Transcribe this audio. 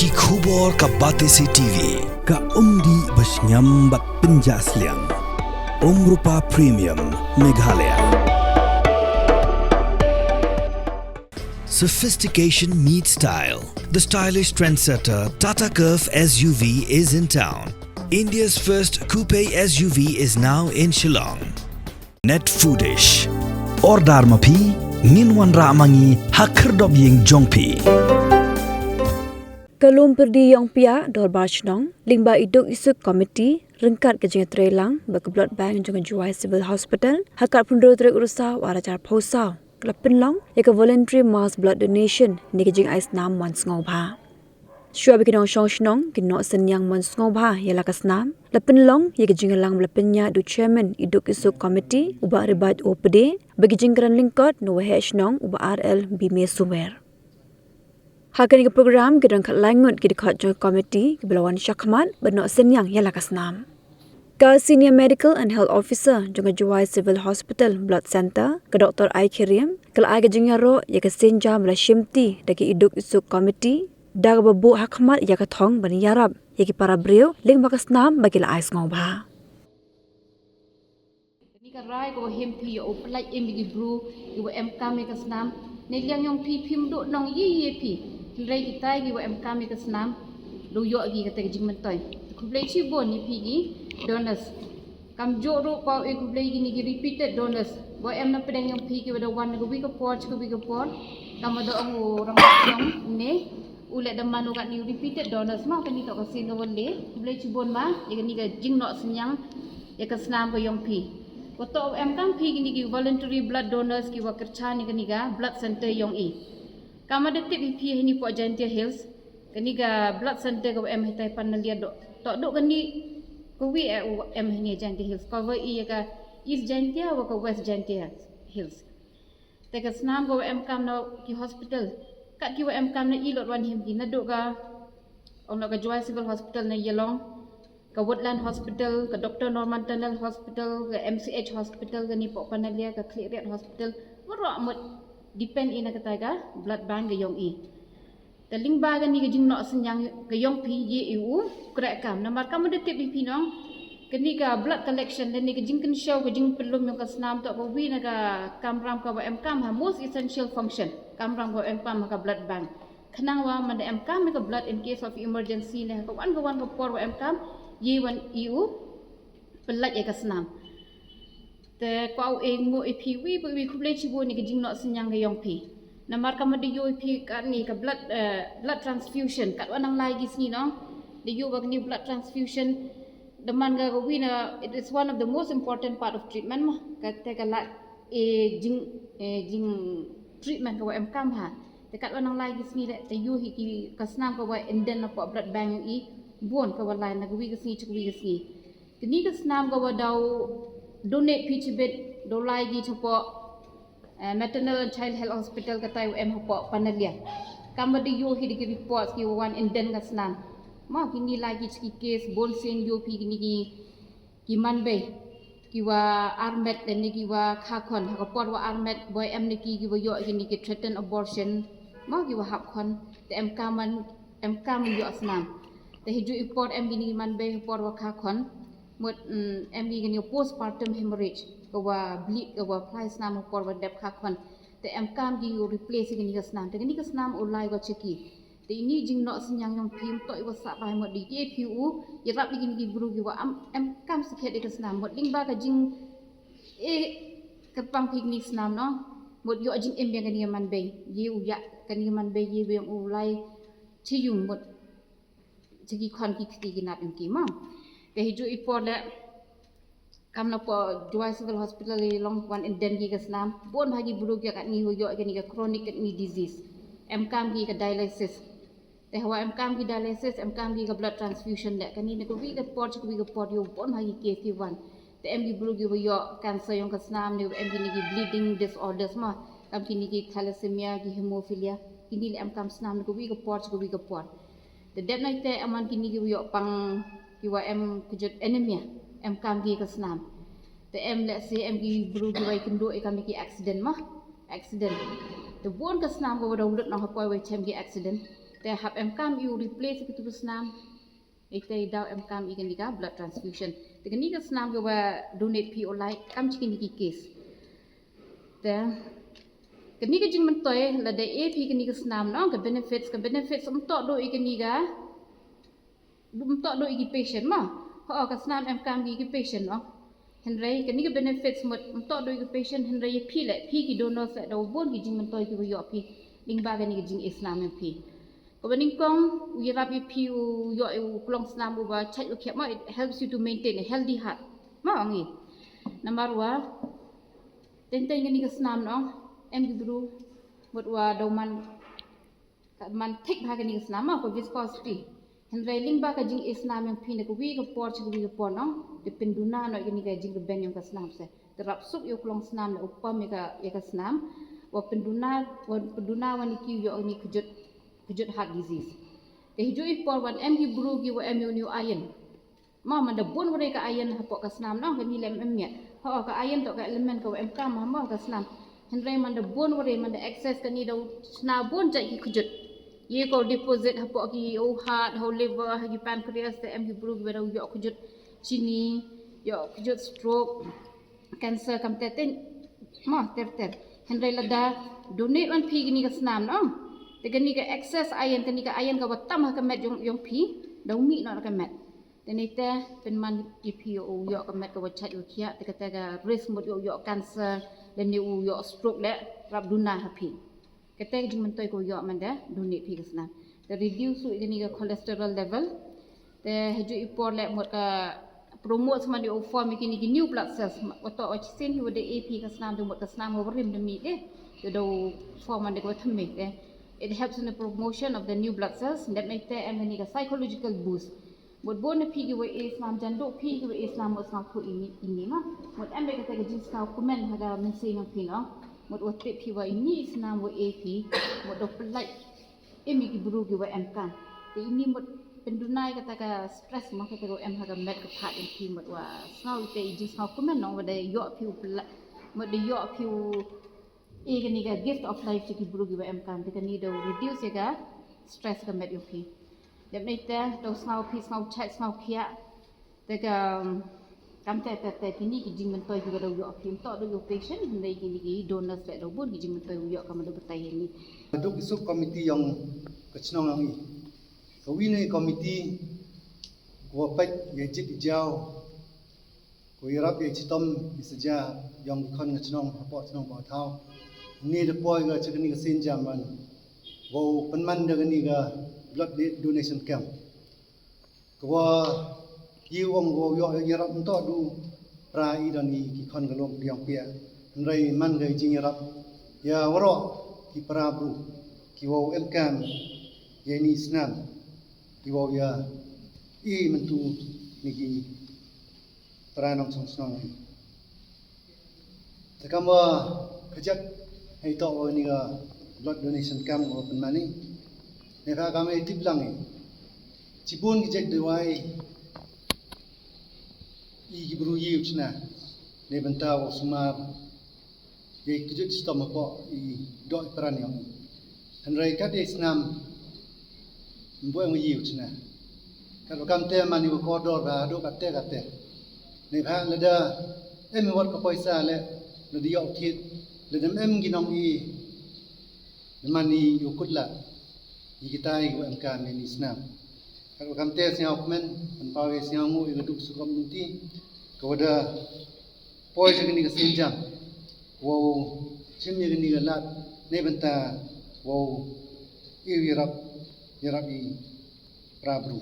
ki khubor ka batesi TV ka umdi basnyambat penjaslian Rupa Premium Meghalaya. Sophistication meets style. The stylish trendsetter Tata Curve SUV is in town. India's first coupe SUV is now in Shillong. Net Foodish. Ordar mapi minwan ramangi hakerdob ying jongpi. Kalum perdi yang pia dor barchnong lingba iduk isuk komiti rengkat ke jengat trelang bak blood bank jangan juai civil hospital hakat pundro trek urusa warajar posau kelapin long ya ke voluntary mass blood donation ni ke jing Snam Sngewbha. Syua bikin shong shnong kin no senyang Sngewbha ya la ke Snam lapin long ya ke jing lang lapinnya du chairman iduk isuk komiti uba ribat OPD bagi jing kran lingkot no he shnong uba RL bime sumer. Hakan ke program ke dangkat langut ke Dkhot joint committee ke belawan syakmat benok senyang ya la ke Snam. Ka senior medical and health officer jangan juai civil hospital blood center ke Dr. Ai Kirim kala ai ke jingaro ya ke senja mala shimti daki iduk isuk committee dag babu hakmat ya ke thong bani yarab ya ke para breu ling ba ke Snam bagi la ai Sngewbha. Ni ka rai ko himpi yo plai emigi bru yo em kam ke Snam ne liang yong pi phim do nong ye pi rai kita gi em kam ke Snam lu yo gi ka te jing mentoy ku play chi bon ni pi gi donors kam jo ro pa e ku play gi ni gi repeated donors bo em na pedang yang pi gi wada wan ku bi ko pot kam do ang orang yang ne ule da manu kat ni repeated donors ma kan ni to ka sin won le ku play chi bon ma ye ni ga jing no senyang ya ke Snam ko yang pi ko to em kam pi gi ni gi voluntary blood donors ki wa kercha ni ga blood center yang i kam ada tip pi ni po Jantia Hills kani ga blood center ko em hitai panalia do to do kani ko wi em ni Jantia Hills ko wi ka East Jantia wa ko West Jantia Hills te ka Snam ko em kam no ki hospital kat ki em kam na i lot wan him ki na do ga on ka juai civil hospital na Yelong ka Woodland Hospital ka Dr. Norman Tunnel Hospital ka MCH Hospital kani po panalia ka Kylluid Hospital waro amot depend ina kata ga blood bank ga yong i teling ba ga ni ga jing no senyang ga yong pi ye eu kra kam namar kam de tip pi nong kani ga blood collection dan ni ga jing kan show ga jing pelum yang ka Snam to ko wi na ga kam ram ka em kam ha most essential function kam ram ga em kam ka blood bank khnang wa man em kam ka blood in case of emergency ne ka wan ko por wa em kam ye wan eu pelat ya ka Snam te ko e ngo e pi wi ku ble chi bo ni ga jing no senyang ga yong pi namar kam de yo pi ka ni ka blood transfusion kat wanang lai gi sni no de yo ba ni blood transfusion the man ga wi na it is one of the most important part of treatment ma ka te ka la jing treatment ka em kam ha te kat wanang lai gi sni le te yo hi ki ka Snam ka wa inden na po blood bank i bon ka wa lai na ga wi ga sni chu wi ga sni kini ka Snam ka wa dau donate pichibet dolai gi chopo maternal and child health hospital ka tai em hopo panalia kamadi yo hi di reports ki wan in den ka Snam ma kini lagi chi case bon sen yo pi kini ki manbe ki wa armet den ni ki wa khakon ka pot wa armet boy em ni ki wa yo kini ki threaten abortion ma ki wa hakon te em kam yo Snam te hiju report em kini manbe pot wa khakon mut em gi gani postpartum hemorrhage ko wa bleed ko wa fly Snam por wa dep khakon te em kam gi replace gani ka Snam te gani ka Snam ulai go cheki te ini jing no senyang yang phim to wa sa bai mo di ke pu ya rap gi gi bru gi wa em kam sikhet ka Snam mot ling ba ka jing ka pang picnic Snam no mot yo jing em gani man be ye u ya gani man be ye be ulai chi yung mot cheki khon ki ki nap em ki ma te hiju ipor le kam na po juai civil hospital long one in den gi ka Snam bon bagi buru gi kat ni yo ga ni ka chronic kidney disease em kam gi ka dialysis te hawa em kam gi dialysis em kam gi ka blood transfusion le kani ne ko wi ka por yo bon bagi case ki wan te em gi buru gi yo cancer yang ka Snam ne em gi ni gi bleeding disorders ma kam ki ni gi thalassemia gi hemophilia kini le em kam Snam ne ko wi ka por the dep nai te aman kini gi yo pang kiwa em kujut anemia em kam gi ka Snam te em let's say em gi bru gi wai kendo e kam ki accident the bon ka Snam go do lut na ha poi wai chem gi accident แต่หับMCAM you replace กับตัวSnam itu dau MCAM ikan ni blood transfusion แต่กันนี้ก็Snamก็ว่า donate PO like กำชิกินนี่ case แต่กันนี้ก็จริงมันตัวละได้ AP กันนี่ก็Snamเนาะกับ benefits สมต่อโดยกันนี่ก็บุมต่อโดยอีก patient มั้งพอออกกับSnam MCAMอีก patient เนาะเห็นไรกันนี่ก็ benefits หมดมันต่อโดยอีก patient เห็นไรพี่แหละพี่กี่ donor แหละเราบนกี่จริงมันตัวกี่วยอพี่ลิงบากันนี่ก็จริงSnam MPก็เป็นกองวิรับอีพีวยอคลองSnam ubah chat you keep it helps you to maintain a healthy heart มั้งงี้nombor 2 tentang kan ni ke Snam no em gibru buat wa dauman take bahagian ni ke Snam ko viscosity hendrai ling ba ka jing Snam yang pin ko wi ko por chi wi ko por no de penduna no ni ka jing ben yang ke Snam se terap sup yo klong Snam le upam ya ka Snam wa penduna wa ni ki yo ni kejut heart disease ke hijau ipor wan em gibru gi wa em new iron ma man da bon wa ka iron ha po ka Snam no ka ni lem em ya ha ka iron to ka element ka em ka ma ka Snam hendrai man da bon wa man da access ka ni da sna bon jai ki kejut ye ko deposit ha po ki o heart ho liver ha ki pancreas em gibru gi wa yo kejut chini yo kejut stroke cancer kam teten ma ter hendrai la da donate wan pi ni ka Snam noแต่กันนี่ก็ access iron กันนี่ก็ iron ก็ว่าตั้มกับเม็ดยงผีดาวมีนอนกับเม็ดแต่ในแต่เป็นมัน EPO ยอกับเม็ดก็ว่าชัดอยู่เคียแต่ก็แต่ก็ risk หมดยอ cancer และนิวยอ stroke และรับดุนาหพีก็แต่จริงมันตัวก็ยอมันเด้ดูนี่พี่ก็สนามแต่ reduce สุดกันนี่ก็ cholesterol level แต่ให้จุอีปอดและหมดก็ promote สมันดี form กินนี่ new blood cells ว่าต่อว่าเส้นที่ว่าได้ AP ก็สนามดูหมดก็สนามว่าริมดมีเด้จะดู form มันได้ก็ทำไม่ได้ It helps in the promotion of the new blood cells. That makes it a psychological boost. Buat bon pigi wa Islam janduk pigi wa Islam wa Islam ko ini mah. Buat ambil kata kerja sekau komen ada Mynsiem yang pino. Buat waktu pigi wa ini Islam wa AP. Buat do pelai emi ki buru ki wa MCAM. Tapi ini buat pendunai kata ke stress mah kata ke M haga med ke part MP buat wa sekau ite iji sekau komen nong buat yo piu pelai. Buat de yo piu ini ni kan gift of life jadi buru giwa MCAM. Kita ni dah reduce ya kan stress kan med yopi. Jadi ni teh dah snau pi snau chat snau kia. Tapi kami teh ini kijing mentoy juga dah yopi. Untuk dah yopi patient ni gini donors dah dah pun kijing mentoy yopi kami dah bertanya ni. Untuk isu komiti yang kecenong yang ini, kami ni komiti gua pet yajit hijau. Kau irap yajit tom isaja yang bukan kecenong apa kecenong bawa tahu. Ni depoy ga cakni ga sen jaman wo penman da ni ga blood donation camp ko yi wong go yo yarap to du pra I dani ki khon ga lom piang pia nrai man ga jing yarap ya waro ki pra bru ki wo MCAM ye ni Snam ki wo ya I mentu ni ki pra nong song snong ta kama kejakให้ต่อนี่ก็ blood donation camp ก็เป็นมานี่นะครับkami tip lang cibun kijek dewai I gibru yiu chna ne bentaw sumar ye kijek stom apa I doi peran yang henrai kat Snam mbo yang yiu chna kalau kamte mani ko kodor ba do katte ne bha lada em wat ko paisa le le dio thit le dem em ginong I mani yukut la I kita I ko MCAM ni Snam kalau kamte siang komen pawe siang mu I duk su community ko da poi ni ka sinjam wo chimni ni ga lat ne benta wo I yarab I prabru